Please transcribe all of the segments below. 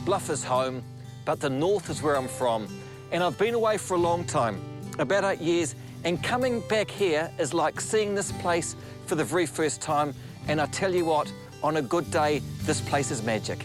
Bluff is home, but the north is where I'm from. And I've been away for a long time, about 8 years, and coming back here is like seeing this place for the very first time. And I tell you what, on a good day, this place is magic.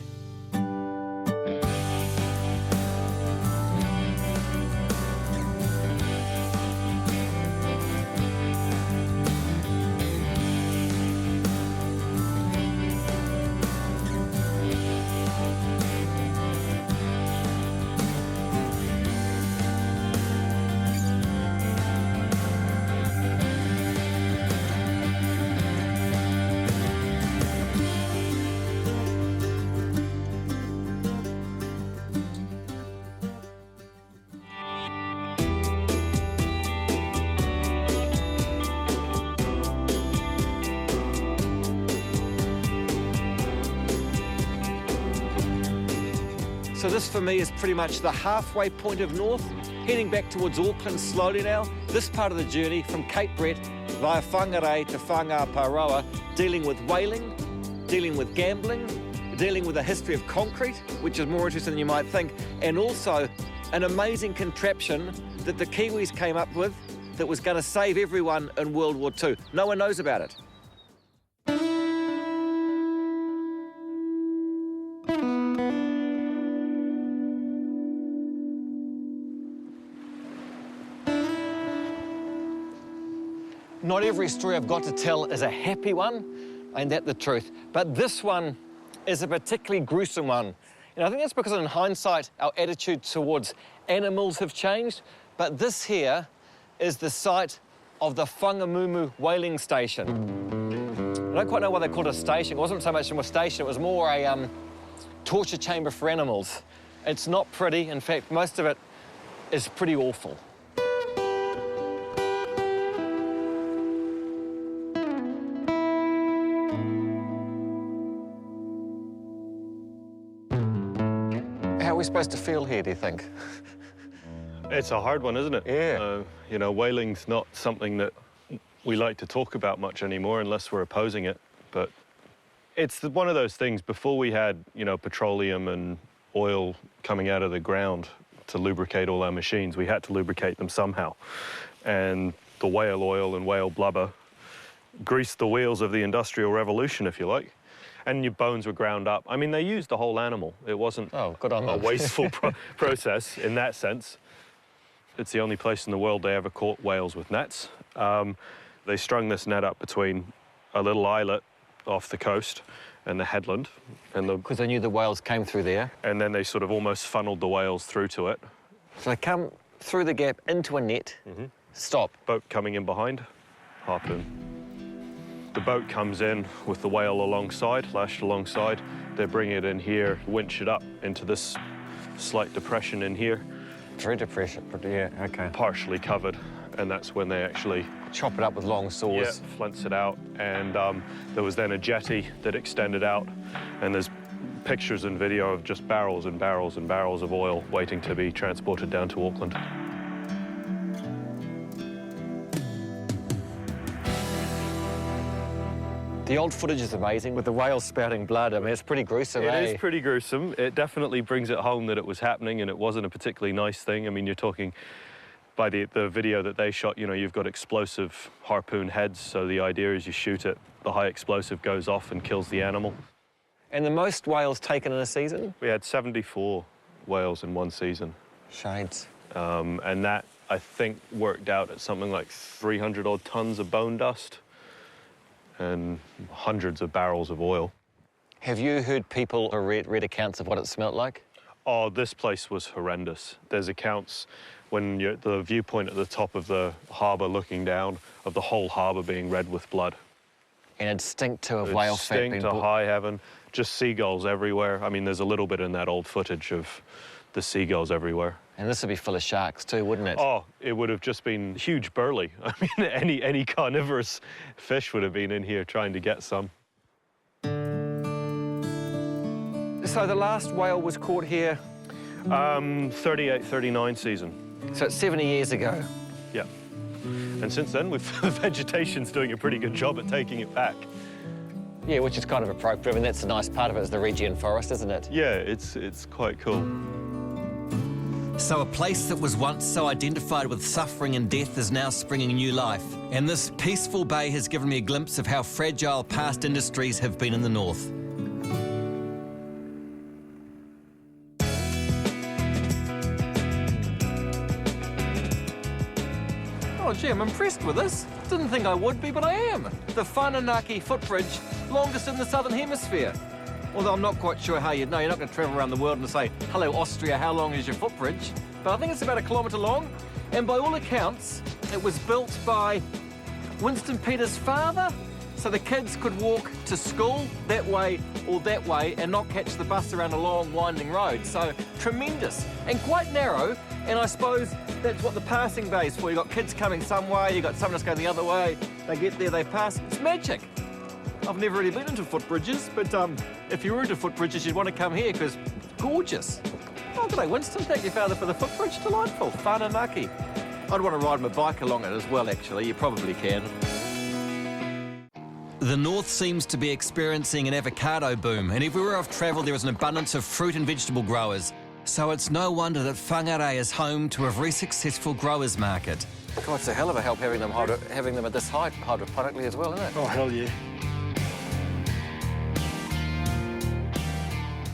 So this for me is pretty much the halfway point of north, heading back towards Auckland slowly now. This part of the journey from Cape Brett via Whangarei to Whangaparoa, dealing with whaling, dealing with gambling, dealing with a history of concrete, which is more interesting than you might think, and also an amazing contraption that the Kiwis came up with that was going to save everyone in World War II. No one knows about it. Not every story I've got to tell is a happy one, ain't that the truth? But this one is a particularly gruesome one. And I think that's because in hindsight, our attitude towards animals have changed. But this here is the site of the Whangamumu whaling station. I don't quite know why they called it a station. It wasn't so much a station, it was more a torture chamber for animals. It's not pretty. In fact, most of it is pretty awful. How are we supposed to feel here, do you think? It's a hard one, isn't it? Yeah. You know, whaling's not something that we like to talk about much anymore unless we're opposing it. But it's one of those things, before we had, you know, petroleum and oil coming out of the ground to lubricate all our machines, we had to lubricate them somehow. And the whale oil and whale blubber greased the wheels of the Industrial Revolution, if you like. And your bones were ground up. I mean, they used the whole animal. It wasn't a wasteful process in that sense. It's the only place in the world they ever caught whales with nets. They strung this net up between a little islet off the coast and the headland. Because they knew the whales came through there. And then they sort of almost funneled the whales through to it. So they come through the gap into a net, stop. Boat coming in behind, harpoon. The boat comes in with the whale alongside, lashed alongside. They bring it in here, winch it up into this slight depression in here. Very depression, but yeah, okay. Partially covered, and that's when they actually chop it up with long saws. Yeah, flints it out, and there was then a jetty that extended out, and there's pictures and video of just barrels and barrels and barrels of oil waiting to be transported down to Auckland. The old footage is amazing, with the whales spouting blood. I mean, it's pretty gruesome, It is pretty gruesome. It definitely brings it home that it was happening, and it wasn't a particularly nice thing. I mean, you're talking, by the video that they shot, you know, you've got explosive harpoon heads, so the idea is you shoot it, the high explosive goes off and kills the animal. And the most whales taken in a season? We had 74 whales in one season. Shades. And that, I think, worked out at something like 300-odd tons of bone dust and hundreds of barrels of oil. Have you heard people or read accounts of what it smelt like? Oh, this place was horrendous. There's accounts when you're at the viewpoint at the top of the harbour looking down of the whole harbour being red with blood. And it'd stink to a whale fat being stink to high heaven. Just seagulls everywhere. I mean, there's a little bit in that old footage of the seagulls everywhere. And this would be full of sharks too, wouldn't it? Oh, it would have just been huge burley. I mean, any carnivorous fish would have been in here trying to get some. So the last whale was caught here? 38, 39 season. So it's 70 years ago? Yeah. And since then, the vegetation's doing a pretty good job at taking it back. Yeah, which is kind of appropriate. I mean, that's the nice part of it, is the Region Forest, isn't it? Yeah, it's quite cool. So a place that was once so identified with suffering and death is now springing new life. And this peaceful bay has given me a glimpse of how fragile past industries have been in the north. Oh, gee, I'm impressed with this. Didn't think I would be, but I am. The Whananaki footbridge, longest in the Southern Hemisphere. Although I'm not quite sure how you'd know. You're not going to travel around the world and say, hello, Austria, how long is your footbridge? But I think it's about 1 kilometre long. And by all accounts, it was built by Winston Peters' father, so the kids could walk to school that way or that way and not catch the bus around a long, winding road. So tremendous and quite narrow. And I suppose that's what the passing bay is for. You've got kids coming some way, you've got someone else going the other way. They get there, they pass. It's magic. I've never really been into footbridges, but if you were into footbridges, you'd want to come here because it's gorgeous. Oh, good day, Winston. Thank your father for the footbridge. Delightful. Whananaki. I'd want to ride my bike along it as well, actually. You probably can. The north seems to be experiencing an avocado boom, and everywhere I've travelled there is an abundance of fruit and vegetable growers. So it's no wonder that Whangarei is home to a very successful growers market. God, it's a hell of a help having them at this height hydroponically as well, isn't it? Oh, hell yeah.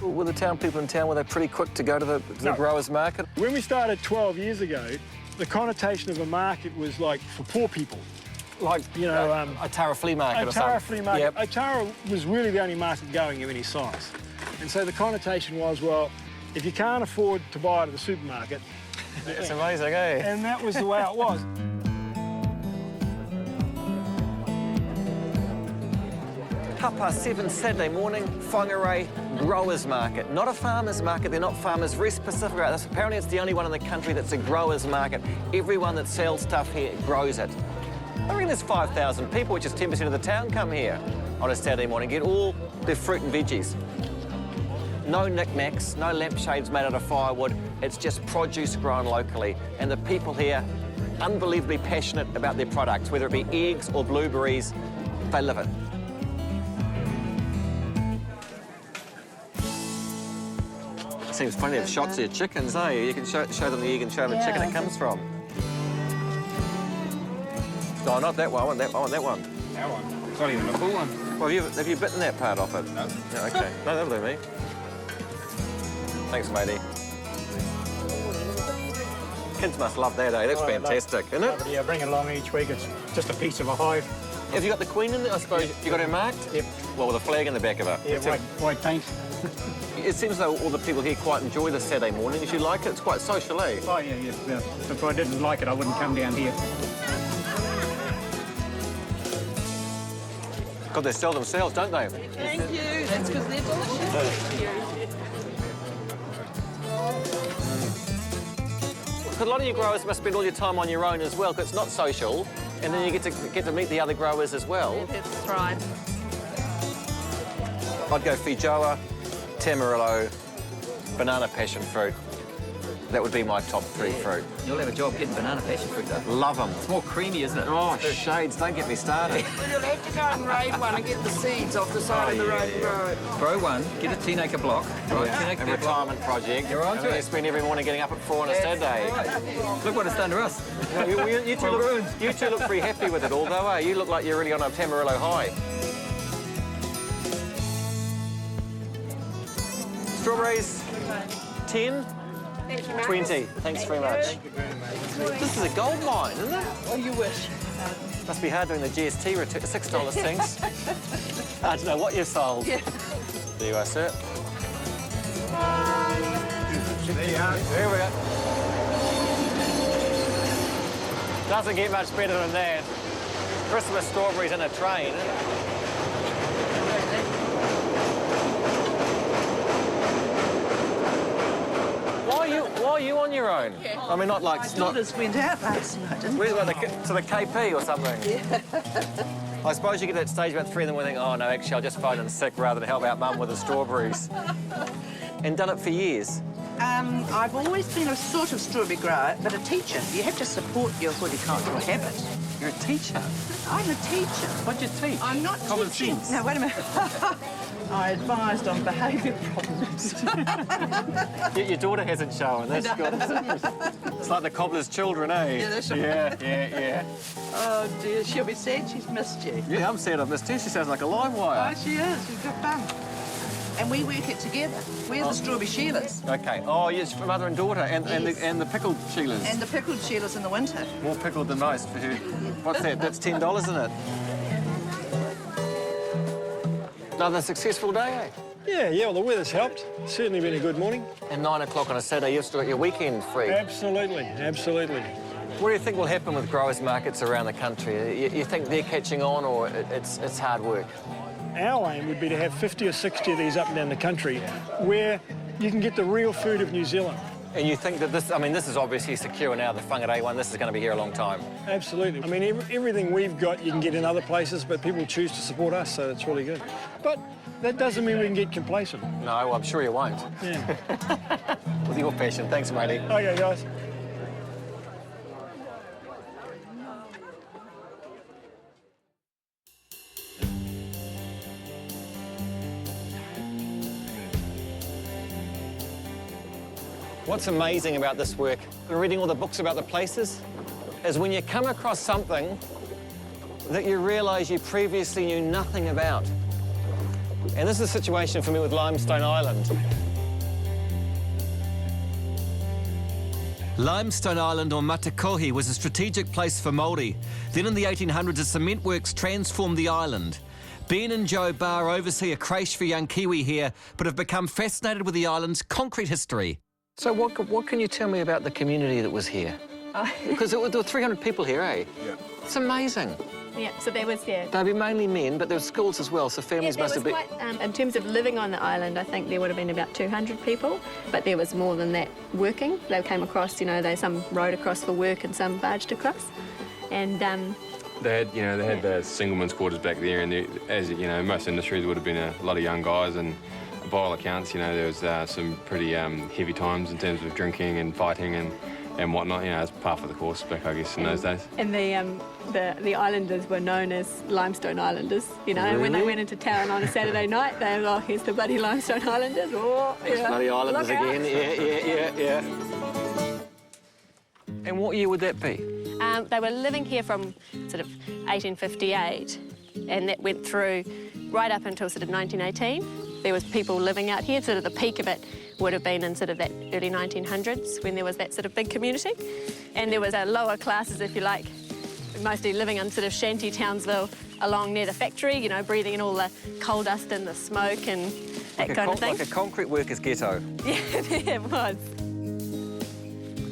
Were the town people in town, were they pretty quick to go to the growers market? When we started 12 years ago, the connotation of a market was like for poor people. Like, you know, a Tara flea market or something? Tara flea market. Yep. Tara was really the only market going of any size. And so the connotation was, well, if you can't afford to buy it at the supermarket... It's amazing, eh? And that was the way it was. 7:30 Saturday morning, Whangarei Growers Market. Not a farmer's market, they're not farmers, very specific about this. Apparently it's the only one in the country that's a growers market. Everyone that sells stuff here grows it. I reckon there's 5,000 people, which is 10% of the town, come here on a Saturday morning, get all their fruit and veggies. No knickknacks, no lampshades made out of firewood. It's just produce grown locally. And the people here, unbelievably passionate about their products, whether it be eggs or blueberries, they live it. Seems funny, they have shots of your chickens, eh? You can show them the egg and show them the chicken it comes from. No, not that one, I want that one. That one? It's not even a full one. Well, have you bitten that part off it? No. Yeah, OK. No, that'll do me. Thanks, matey. Kids must love that, eh? That's fantastic, isn't it? Yeah, bring it along each week. It's just a piece of a hive. Have you got the queen in there, I suppose? Yep. You got her marked? Yep. Well, with a flag in the back of her. Yeah, white paint. It seems though all the people here quite enjoy the Saturday mornings. You like it? It's quite social, eh? Oh, yeah. If I didn't like it, I wouldn't come down here. God, they sell themselves, don't they? Thank you. That's because they're delicious. Because a lot of you growers must spend all your time on your own as well, because it's not social, and then you get to meet the other growers as well. That's right. I'd go Feijoa, Tamarillo, banana passion fruit. That would be my top 3 fruit. You'll have a job getting banana passion fruit, though. Love them. It's more creamy, isn't it? Oh, shades, don't get me started. You'll have to go and raid one and get the seeds off the side of the road and grow it. Grow one, get a 10-acre block. Right, 10-acre A block. retirement project. You're on and to then it. you spend every morning getting up at 4 on a Saturday. Right. Look what it's done to us. You two look pretty happy with it all, though, eh? You look like you're really on a Tamarillo high. Strawberries, 10? 20. Thanks very much. This is a gold mine, isn't it? Oh, you wish. Must be hard doing the GST return, $6 things. Hard to know what you sold. Yeah. There you are, sir. There we go. Doesn't get much better than that. Christmas strawberries in a train. Why are you on your own? Yeah. I mean, not like... My daughters went out last night. Where's like to the KP or something? Yeah. I suppose you get to that stage about 3 in the morning, think, oh, no, actually, I'll just phone in sick rather than help out Mum with the strawberries. And done it for years. I've always been a sort of strawberry grower, but a teacher. You have to support your horticultural habit. You're a teacher. I'm a teacher. What'd you teach? I'm not Common teaching. sense. No, wait a minute. I advised on behaviour problems. Your daughter hasn't shown. That's good. It's like the cobbler's children, eh? Yeah, that's right. Yeah. Oh dear, she'll be sad she's missed you. Yeah, I'm sad I've missed her. She sounds like a live wire. Oh, she is. She's got fun. And we work it together. We're the strawberry Sheilas. Okay. Oh, yes, for mother and daughter, and Yes. and the pickled Sheilas. And the pickled Sheilas in the winter. More pickled than most for her. What's that? That's $10, isn't it? Another successful day, eh? Yeah, well, the weather's helped. Certainly been a good morning. And 9 o'clock on a Saturday, you've still got your weekend free. Absolutely. What do you think will happen with growers' markets around the country? You think they're catching on, or it's hard work? Our aim would be to have 50 or 60 of these up and down the country where you can get the real food of New Zealand. And you think that this is obviously secure now, the Whangarei one, this is going to be here a long time. Absolutely. I mean, everything we've got you can get in other places, but people choose to support us, so it's really good. But that doesn't mean we can get complacent. No, I'm sure you won't. Yeah. With your passion. Thanks, matey. Okay, guys. What's amazing about this work, and reading all the books about the places, is when you come across something that you realise you previously knew nothing about. And this is the situation for me with Limestone Island. Limestone Island, or Matakohi, was a strategic place for Māori. Then in the 1800s, a cement works transformed the island. Ben and Joe Barr oversee a creche for young Kiwi here, but have become fascinated with the island's concrete history. So what can you tell me about the community that was here? Because there were 300 people here, eh? Yeah. It's amazing. Yeah, so there was, yeah. They'd be mainly men, but there were schools as well, so families Yeah, must have been... quite, in terms of living on the island, I think there would have been about 200 people, but there was more than that working. They came across, some rowed across for work and some barged across. And they had the singlemen's quarters back there, and as most industries would have been a lot of young guys, and by all accounts, there was some pretty heavy times in terms of drinking and fighting and whatnot. It's par for the course back, I guess, in those days. And the islanders were known as Limestone Islanders, and when they went into town on a Saturday night, they were, here's the bloody Limestone Islanders. Oh, yeah. Bloody Islanders again, yeah. And what year would that be? They were living here from sort of 1858, and that went through right up until sort of 1918. There was people living out here. Sort of the peak of it would have been in sort of that early 1900s when there was that sort of big community. And there was lower classes, if you like, mostly living in sort of shanty Townsville along near the factory, breathing in all the coal dust and the smoke and that kind of thing. Like a concrete worker's ghetto. Yeah, it was.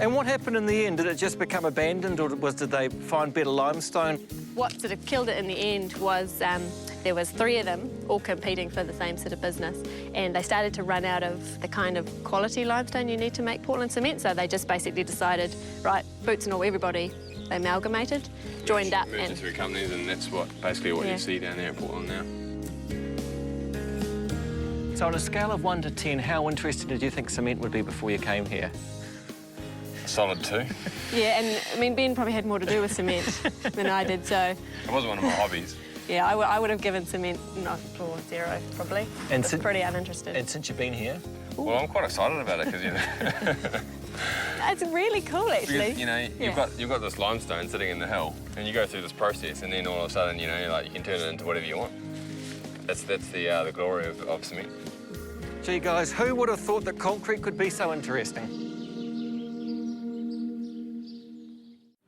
And what happened in the end? Did it just become abandoned, or did they find better limestone? What sort of killed it in the end was there was 3 of them all competing for the same sort of business, and they started to run out of the kind of quality limestone you need to make Portland cement, so they just basically decided, right, boots and all, everybody, they amalgamated, joined up. Merged into companies, and that's basically what you see down there in Portland now. So on a scale of 1 to 10, how interested did you think cement would be before you came here? Solid 2. Yeah, and I mean, Ben probably had more to do with cement than I did, so... It wasn't one of my hobbies. Yeah, I would have given cement 0, probably. And it's pretty uninterested. And since you've been here? Well, I'm quite excited about it because It's really cool, actually. Because, you've got this limestone sitting in the hill, and you go through this process, and then all of a sudden, you can turn it into whatever you want. That's the glory of cement. Gee, guys, who would have thought that concrete could be so interesting?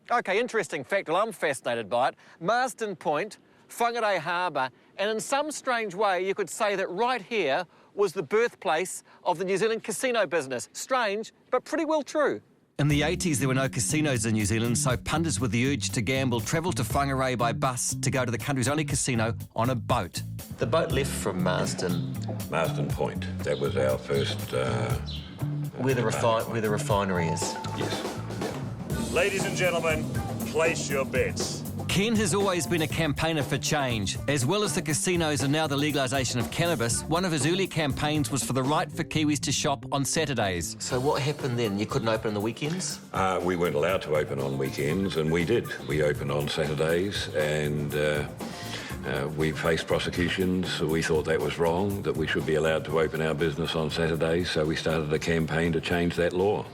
OK, interesting fact, well, I'm fascinated by it. Marsden Point, Whangarei Harbour, and in some strange way, you could say that right here was the birthplace of the New Zealand casino business. Strange, but pretty well true. In the 80s, there were no casinos in New Zealand, so punters with the urge to gamble travelled to Whangarei by bus to go to the country's only casino on a boat. The boat left from Marsden. Marsden Point. That was our first... Where the refinery is. Yes. Ladies and gentlemen, place your bets. Ken has always been a campaigner for change. As well as the casinos and now the legalisation of cannabis, one of his early campaigns was for the right for Kiwis to shop on Saturdays. So what happened then? You couldn't open on the weekends? We weren't allowed to open on weekends, and we did. We opened on Saturdays, and we faced prosecutions. We thought that was wrong, that we should be allowed to open our business on Saturdays, so we started a campaign to change that law.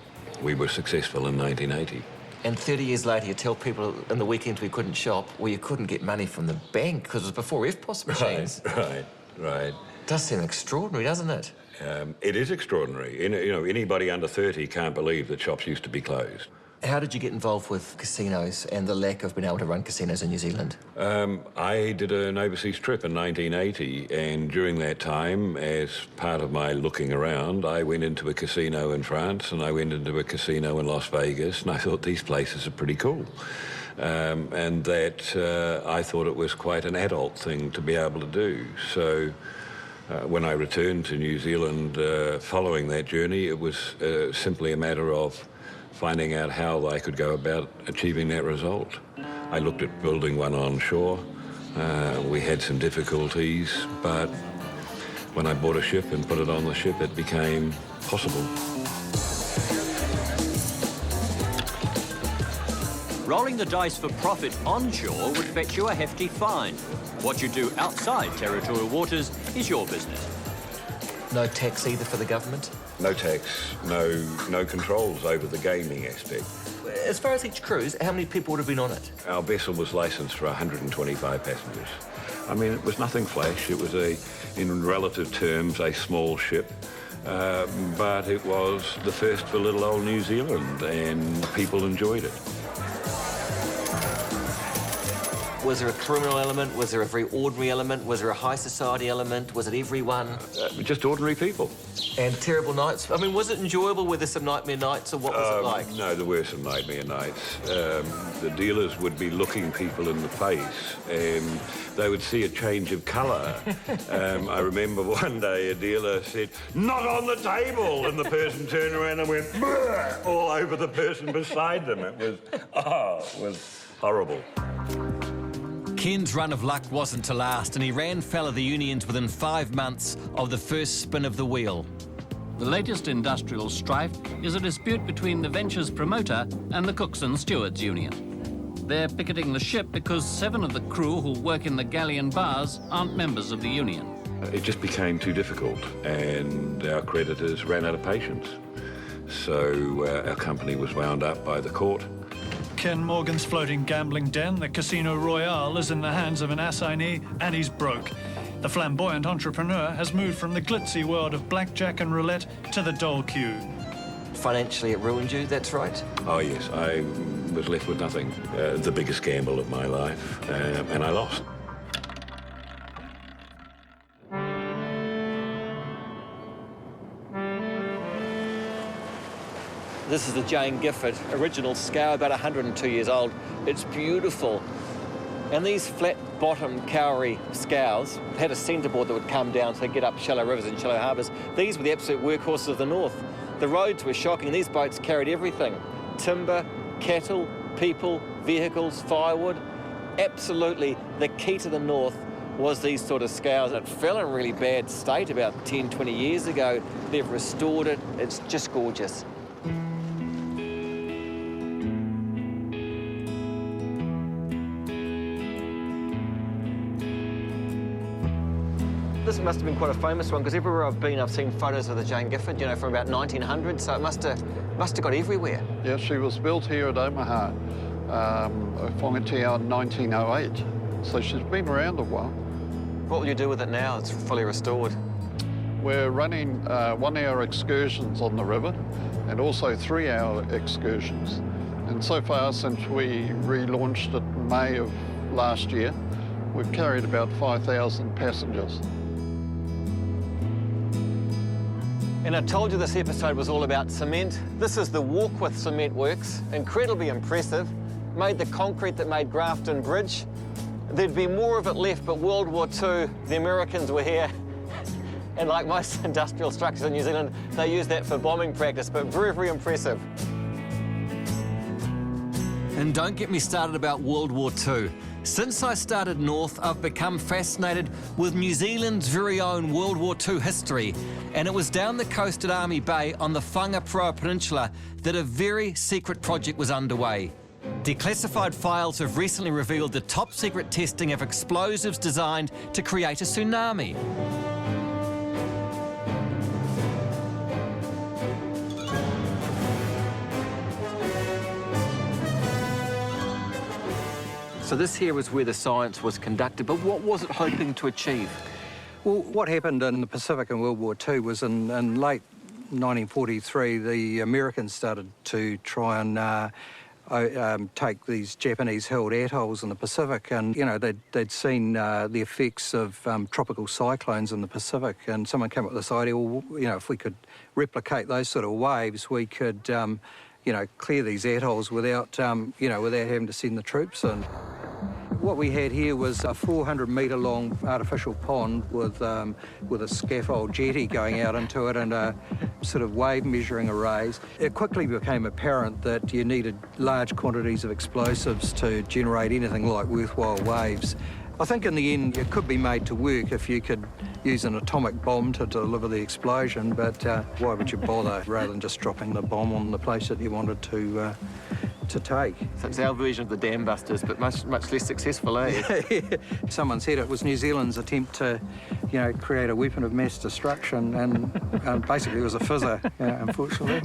We were successful in 1980. And 30 years later, you tell people in the weekends we couldn't shop, well, you couldn't get money from the bank because it was before EFTPOS machines. Right. Does seem extraordinary, doesn't it? It is extraordinary. You know, anybody under 30 can't believe that shops used to be closed. How did you get involved with casinos and the lack of being able to run casinos in New Zealand? I did an overseas trip in 1980, and during that time, as part of my looking around, I went into a casino in France and I went into a casino in Las Vegas, and I thought these places are pretty cool. And that I thought it was quite an adult thing to be able to do. So when I returned to New Zealand following that journey, it was simply a matter of finding out how I could go about achieving that result. I looked at building one on shore. We had some difficulties, but when I bought a ship and put it on the ship, it became possible. Rolling the dice for profit onshore would fetch you a hefty fine. What you do outside territorial waters is your business. No tax either for the government? No tax, no controls over the gaming aspect. As far as each cruise, how many people would have been on it? Our vessel was licensed for 125 passengers. I mean, it was nothing flash. It was in relative terms, a small ship. But it was the first for little old New Zealand, and people enjoyed it. Was there a criminal element? Was there a very ordinary element? Was there a high society element? Was it everyone? Just ordinary people. And terrible nights? I mean, was it enjoyable? Were there some nightmare nights, or what was it like? No, there were some nightmare nights. The dealers would be looking people in the face, and they would see a change of colour. I remember one day a dealer said, "Not on the table!" and the person turned around and went, "Brr!" all over the person beside them. It was horrible. Ken's run of luck wasn't to last, and he ran foul of the unions within 5 months of the first spin of the wheel. The latest industrial strife is a dispute between the venture's promoter and the Cooks and Stewards Union. They're picketing the ship because 7 of the crew who work in the galleon bars aren't members of the union. It just became too difficult, and our creditors ran out of patience. So our company was wound up by the court. Ken Morgan's floating gambling den, the Casino Royale, is in the hands of an assignee, and he's broke. The flamboyant entrepreneur has moved from the glitzy world of blackjack and roulette to the dole queue. Financially, it ruined you, that's right? Oh, yes, I was left with nothing. The biggest gamble of my life, and I lost. This is the Jane Gifford original scow, about 102 years old. It's beautiful. And these flat-bottom Cowrie scows had a centreboard that would come down to get up shallow rivers and shallow harbours. These were the absolute workhorses of the north. The roads were shocking. These boats carried everything. Timber, cattle, people, vehicles, firewood. Absolutely the key to the north was these sort of scows. It fell in really bad state about 10, 20 years ago. They've restored it. It's just gorgeous. This must have been quite a famous one, because everywhere I've been, I've seen photos of the Jane Gifford, you know, from about 1900, so it must have got everywhere. Yeah, she was built here at Omaha, Whangatea in 1908, so she's been around a while. What will you do with it now? It's fully restored. We're running 1-hour excursions on the river and also 3-hour excursions. And so far, since we relaunched it in May of last year, we've carried about 5,000 passengers. And I told you this episode was all about cement. This is the Warkworth Cement Works. Incredibly impressive. Made the concrete that made Grafton Bridge. There'd be more of it left, but World War II, the Americans were here. And like most industrial structures in New Zealand, they used that for bombing practice, but very, very impressive. And don't get me started about World War II. Since I started north, I've become fascinated with New Zealand's very own World War II history, and it was down the coast at Army Bay on the Whangaparoa Peninsula that a very secret project was underway. Declassified files have recently revealed the top-secret testing of explosives designed to create a tsunami. So this here was where the science was conducted, but what was it hoping to achieve? Well, what happened in the Pacific in World War II was in late 1943, the Americans started to try and take these Japanese-held atolls in the Pacific, and, you know, they'd seen the effects of tropical cyclones in the Pacific, and someone came up with this idea, well, you know, if we could replicate those sort of waves, we could, you know, clear these atolls without, you know, without having to send the troops in. What we had here was a 400-metre-long artificial pond with a scaffold jetty going out into it and a sort of wave measuring arrays. It quickly became apparent that you needed large quantities of explosives to generate anything like worthwhile waves. I think in the end it could be made to work if you could use an atomic bomb to deliver the explosion, but why would you bother rather than just dropping the bomb on the place that you wanted to take? So it's our version of the dam busters, but much less successful, eh? Someone said it was New Zealand's attempt to, you know, create a weapon of mass destruction, and basically it was a fizzer, unfortunately.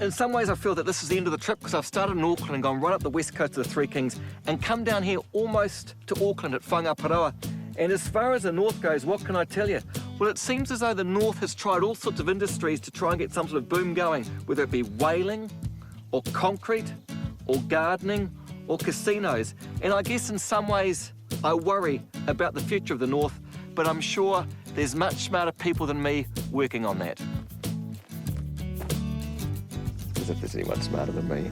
In some ways, I feel that this is the end of the trip because I've started in Auckland and gone right up the west coast of the Three Kings and come down here almost to Auckland at Whangaparoa. And as far as the north goes, what can I tell you? Well, it seems as though the north has tried all sorts of industries to try and get some sort of boom going, whether it be whaling or concrete or gardening or casinos. And I guess in some ways I worry about the future of the north, but I'm sure there's much smarter people than me working on that. As if there's anyone smarter than me.